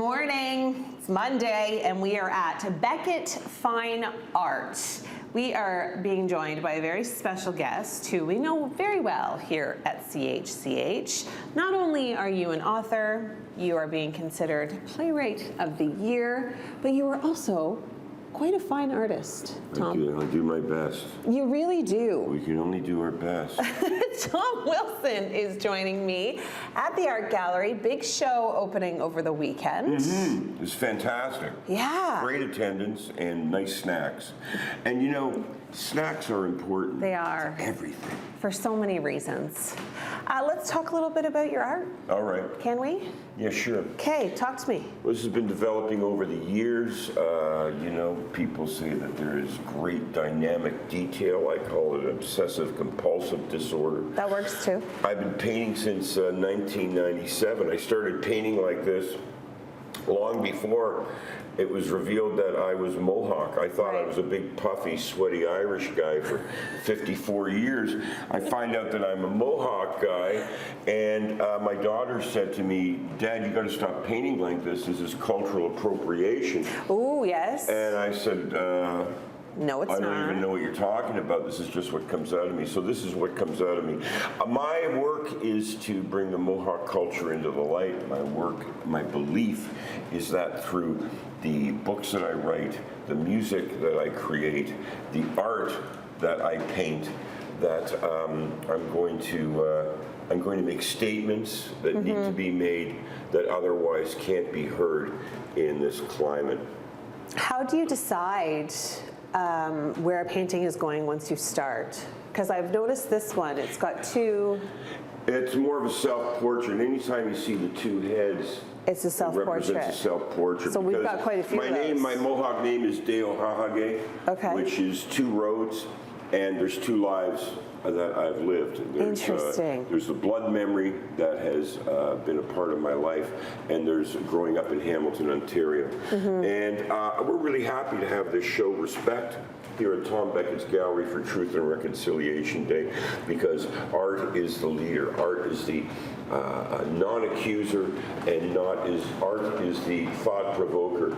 morning. It's Monday and we are at Beckett Fine Art. We are being joined by a very special guest who we know very well here at CHCH. Not only are you an author, you are being considered Playwright of the Year, but you are also quite a fine artist, Tom. Thank you. I do my best. You really do. We can only do our best. Tom Wilson is joining me at the art gallery. Big show opening over the weekend. Mm-hmm. It's fantastic. Yeah. Great attendance and nice snacks. And you know, snacks are important. They are. To everything. For so many reasons. Let's talk a little bit about your art. All right. Can we? Yeah, sure. Okay, talk to me. Well, this has been developing over the years. You know, people say that there is great dynamic detail. I call it obsessive compulsive disorder. That works too. I've been painting since 1997. I started painting like this long before it was revealed that I was Mohawk. I thought I was a big, puffy, sweaty Irish guy for 54 years. I find out that I'm a Mohawk guy, and my daughter said to me, "Dad, you gotta stop painting like this. This is cultural appropriation." Ooh, yes. And I said, no, it's I not. don't even know what you're talking about. This is just what comes out of me. So this is what comes out of me. My work is to bring the Mohawk culture into the light. My work, my belief is that through the books that I write, the music that I create, the art that I paint, that I'm going to make statements that need to be made that otherwise can't be heard in this climate. How do you decide where a painting is going once you start? Because I've noticed this one, it's got two. It's more of a self-portrait. Anytime you see the two heads, it's a self-portrait. It represents a self-portrait. So we've got quite a few of those. My Mohawk name is Deo Hahage, which is two roads, and there's two lives that I've lived. Interesting. There's the blood memory that has been a part of my life, and there's growing up in Hamilton, Ontario. And we're really happy to have this show Respect here at Tom Beckett's Gallery for Truth and Reconciliation Day, because art is the leader. Art is the non-accuser, and art is the thought provoker.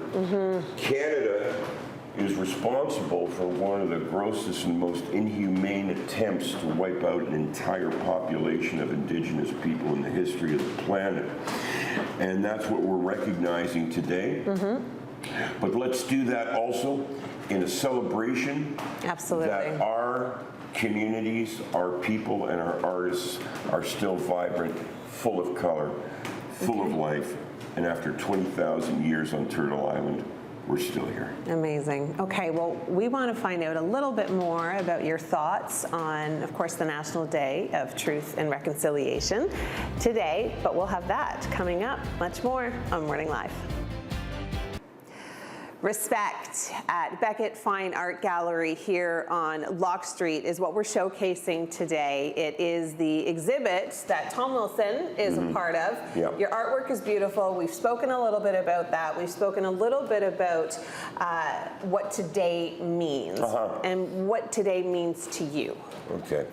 Canada is responsible for one of the grossest and most inhumane attempts to wipe out an entire population of Indigenous people in the history of the planet. And that's what we're recognizing today. But let's do that also in a celebration that our communities, our people, and our artists are still vibrant, full of color, full of life, and after 20,000 years on Turtle Island, we're still here. Amazing. Okay, well, we want to find out a little bit more about your thoughts on, of course, the National Day of Truth and Reconciliation today, but we'll have that coming up, much more on Morning Live. Respect at Beckett Fine Art Gallery here on Locke Street is what we're showcasing today. It is the exhibit that Tom Wilson is a part of. Yep. Your artwork is beautiful. We've spoken a little bit about that. We've spoken a little bit about what today means and what today means to you. Okay.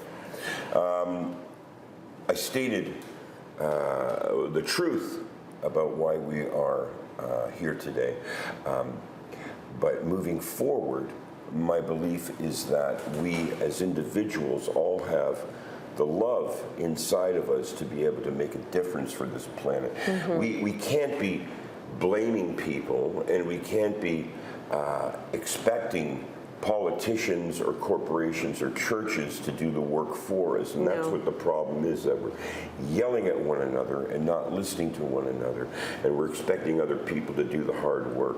I stated the truth about why we are here today. But moving forward, my belief is that we as individuals all have the love inside of us to be able to make a difference for this planet. We can't be blaming people, and we can't be expecting politicians or corporations or churches to do the work for us, and that's what the problem is, that we're yelling at one another and not listening to one another, and we're expecting other people to do the hard work.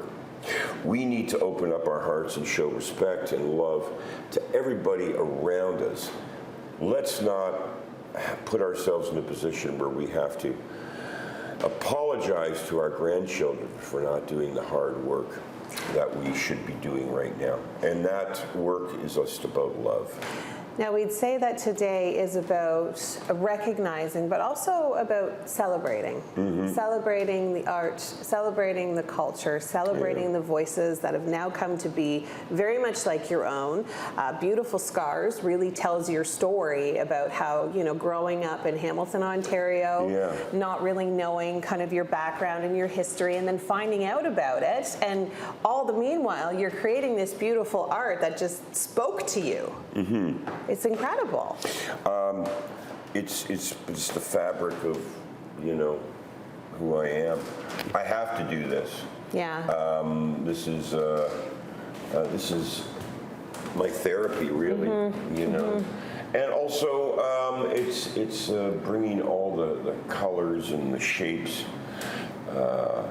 We need to open up our hearts and show respect and love to everybody around us. Let's not put ourselves in a position where we have to apologize to our grandchildren for not doing the hard work that we should be doing right now. And that work is just about love. Now, we'd say that today is about recognizing, but also about celebrating. Celebrating the art, celebrating the culture, celebrating the voices that have now come to be very much like your own. Beautiful Scars really tells your story about how, you know, growing up in Hamilton, Ontario, not really knowing kind of your background and your history, and then finding out about it. And all the meanwhile, you're creating this beautiful art that just spoke to you. It's incredible. It's the fabric of, you know, who I am. I have to do this. Yeah. This is my therapy, really. You know, and also it's bringing all the colors and the shapes of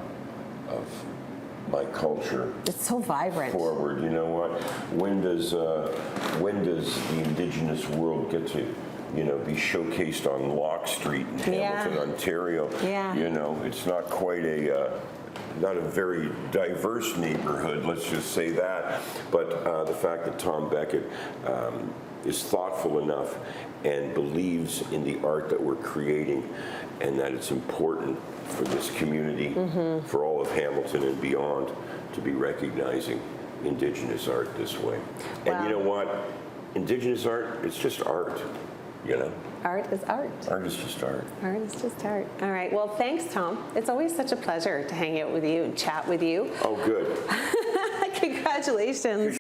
my culture. It's so vibrant. Forward. You know what? When does the Indigenous world get to, you know, be showcased on Locke Street in Hamilton, Ontario? You know, it's not quite not a very diverse neighborhood, let's just say that. But the fact that Tom Beckett is thoughtful enough and believes in the art that we're creating, and that it's important for this community, for all of Hamilton and beyond, to be recognizing Indigenous art this way. And you know what? Indigenous art, it's just art, you know? Art is art. Art is just art. Art is just art. All right. Well, thanks, Tom. It's always such a pleasure to hang out with you and chat with you. Oh, good. Congratulations.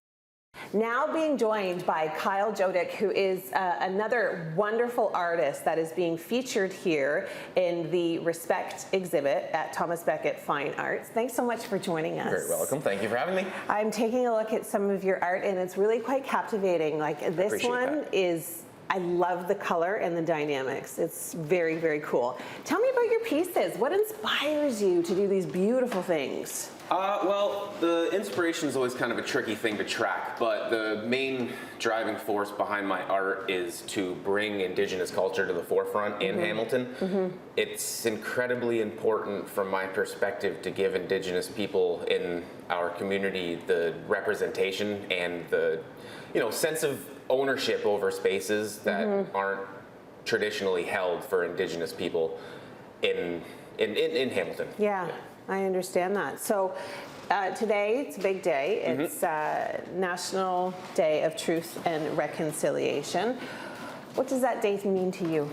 Now being joined by Kyle Joedicke, who is another wonderful artist that is being featured here in the Respect exhibit at Thomas Beckett Fine Arts. Thanks so much for joining us. You're very welcome. Thank you for having me. I'm taking a look at some of your art, and it's really quite captivating. Like this one is, I love the color and the dynamics. It's very, very cool. Tell me about your pieces. What inspires you to do these beautiful things? Well, the inspiration is always kind of a tricky thing to track, but the main driving force behind my art is to bring Indigenous culture to the forefront in Hamilton. It's incredibly important from my perspective to give Indigenous people in our community the representation and the, you know, sense of ownership over spaces that aren't traditionally held for Indigenous people in Hamilton. Yeah. I understand that. So today, it's a big day. It's National Day of Truth and Reconciliation. What does that day mean to you?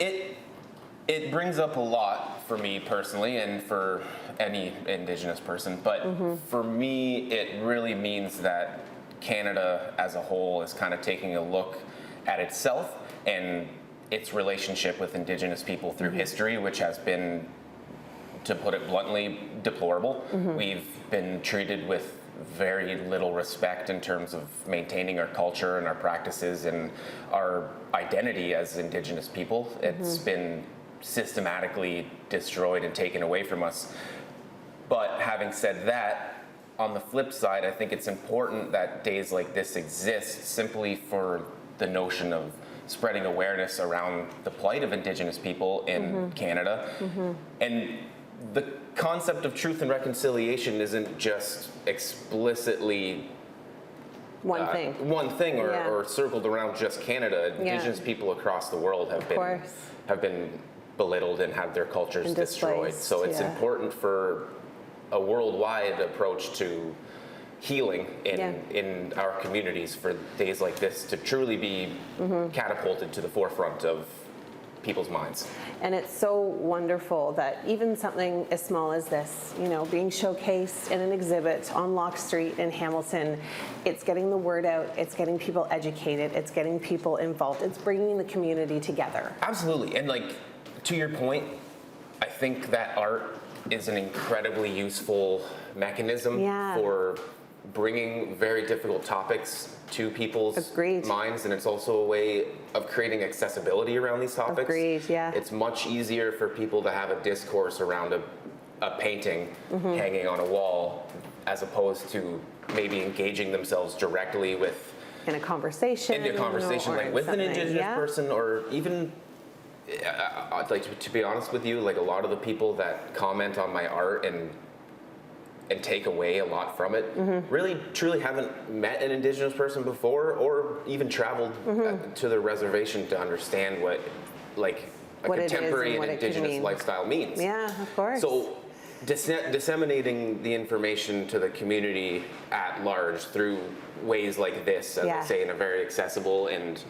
It brings up a lot for me personally and for any Indigenous person, but for me, it really means that Canada as a whole is kind of taking a look at itself and its relationship with Indigenous people through history, which has been, to put it bluntly, deplorable. We've been treated with very little respect in terms of maintaining our culture and our practices and our identity as Indigenous people. It's been systematically destroyed and taken away from us. But having said that, on the flip side, I think it's important that days like this exist simply for the notion of spreading awareness around the plight of Indigenous people in Canada. And the concept of truth and reconciliation isn't just explicitly One thing or circled around just Canada. Indigenous people across the world have been belittled and had their cultures destroyed. So it's important for a worldwide approach to healing in our communities for days like this to truly be catapulted to the forefront of people's minds. And it's so wonderful that even something as small as this, you know, being showcased in an exhibit on Locke Street in Hamilton, it's getting the word out, it's getting people educated, it's getting people involved, it's bringing the community together. Absolutely. And like, to your point, I think that art is an incredibly useful mechanism for bringing very difficult topics to people's minds, and it's also a way of creating accessibility around these topics. It's much easier for people to have a discourse around a painting hanging on a wall as opposed to maybe engaging themselves directly with in a conversation like with an Indigenous person, or even like, to be honest with you, like a lot of the people that comment on my art and and take away a lot from it. Really, truly haven't met an Indigenous person before, or even traveled to the reservation to understand what, like, a What it is contemporary and what and it could Indigenous mean. lifestyle means. Yeah, of course. So disseminating the information to the community at large through ways like this, as I say, in a very accessible and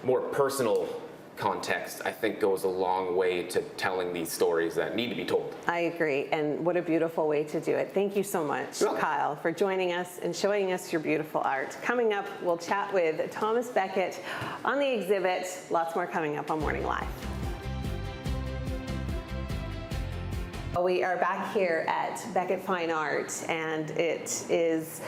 more personal context, I think goes a long way to telling these stories that need to be told. I agree, and what a beautiful way to do it. Thank you so much, Kyle, for joining us and showing us your beautiful art. Coming up, we'll chat with Thomas Beckett on the exhibit. Lots more coming up on Morning Live. We are back here at Beckett Fine Art, and it is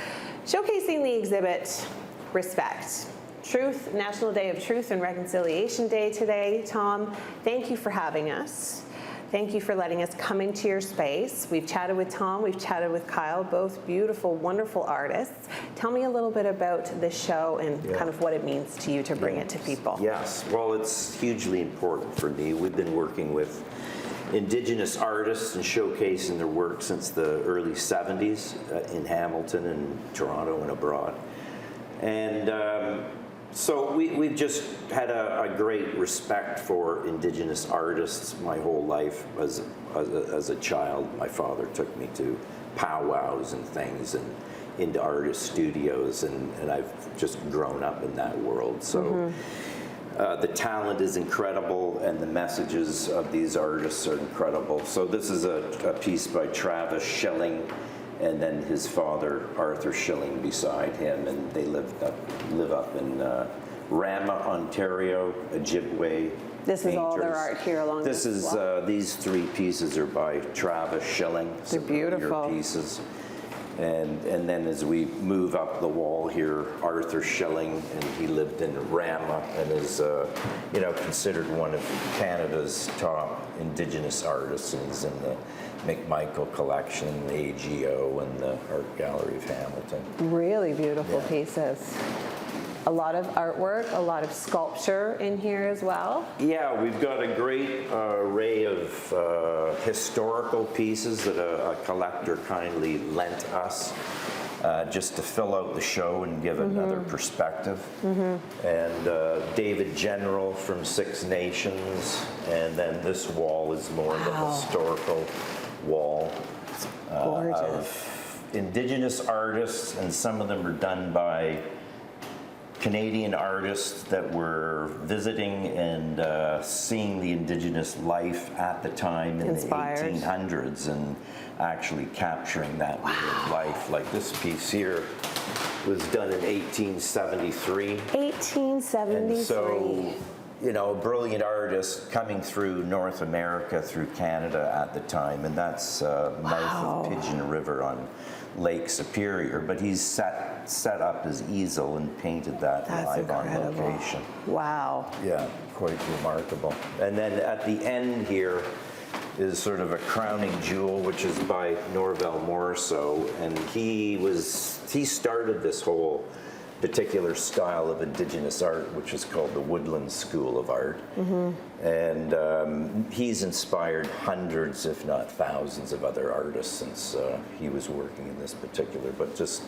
showcasing the exhibit Respect. Truth, National Day of Truth and Reconciliation Day today. Tom, thank you for having us. Thank you for letting us come into your space. We've chatted with Tom, we've chatted with Kyle, both beautiful, wonderful artists. Tell me a little bit about this show and kind of what it means to you to bring it to people. Yes, well, it's hugely important for me. We've been working with Indigenous artists and showcasing their work since the early 70s in Hamilton and Toronto and abroad. And so we've just had a great respect for Indigenous artists my whole life. As a child, my father took me to powwows and things and into artist studios, and I've just grown up in that world. So the talent is incredible, and the messages of these artists are incredible. So this is a piece by Travis Shilling, and then his father, Arthur Shilling, beside him, and they live up in Rama, Ontario, Ojibwe. This is all their art here along this is wall. These three pieces are by Travis Shilling. They're beautiful pieces. And then as we move up the wall here, Arthur Shilling, and he lived in Rama and is, considered one of Canada's top Indigenous artists, and is in the McMichael collection, the AGO, and the Art Gallery of Hamilton. Really beautiful pieces. A lot of artwork, a lot of sculpture in here as well. Yeah, we've got a great array of historical pieces that a collector kindly lent us just to fill out the show and give another perspective. And David General from Six Nations, and then this wall is more the historical wall of Indigenous artists, and some of them are done by Canadian artists that were visiting and seeing the Indigenous life at the time in Inspired. the 1800s and actually capturing that life. Like this piece here was done in 1873. 1873. And so, a brilliant artist coming through North America, through Canada at the time, and that's mouth of Pigeon River on Lake Superior, but he's set up his easel and painted that live on location. Wow. Yeah, quite remarkable. And then at the end here is sort of a crowning jewel, which is by Norvell Morrisseau, and he started this whole particular style of Indigenous art, which is called the Woodland School of Art. And he's inspired hundreds, if not thousands, of other artists since he was working in this particular, but just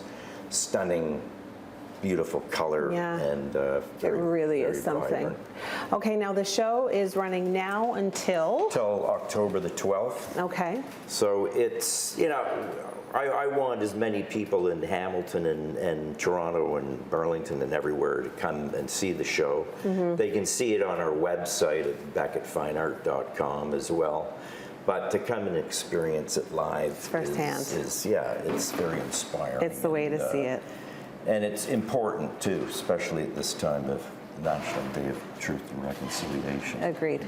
stunning, beautiful color, and it really is something. Vibrant. Okay, now the show is running now until October the 12th. Okay. So it's, I want as many people in Hamilton and Toronto and Burlington and everywhere to come and see the show. They can see it on our website at beckettfineart.com as well. But to come and experience it live firsthand is it's very inspiring. It's the way to see it. And it's important too, especially at this time of National Day of Truth and Reconciliation. Agreed.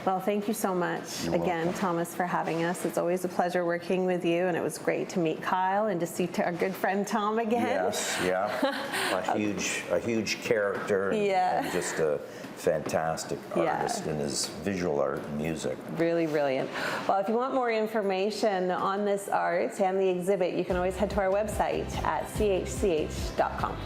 Well, thank you so much again, welcome. Thomas, for having us. It's always a pleasure working with you, and it was great to meet Kyle and to see our good friend Tom again. Yes, a huge character, and just a fantastic artist in his visual art and music. Really brilliant. Well, if you want more information on this art and the exhibit, you can always head to our website at chch.com.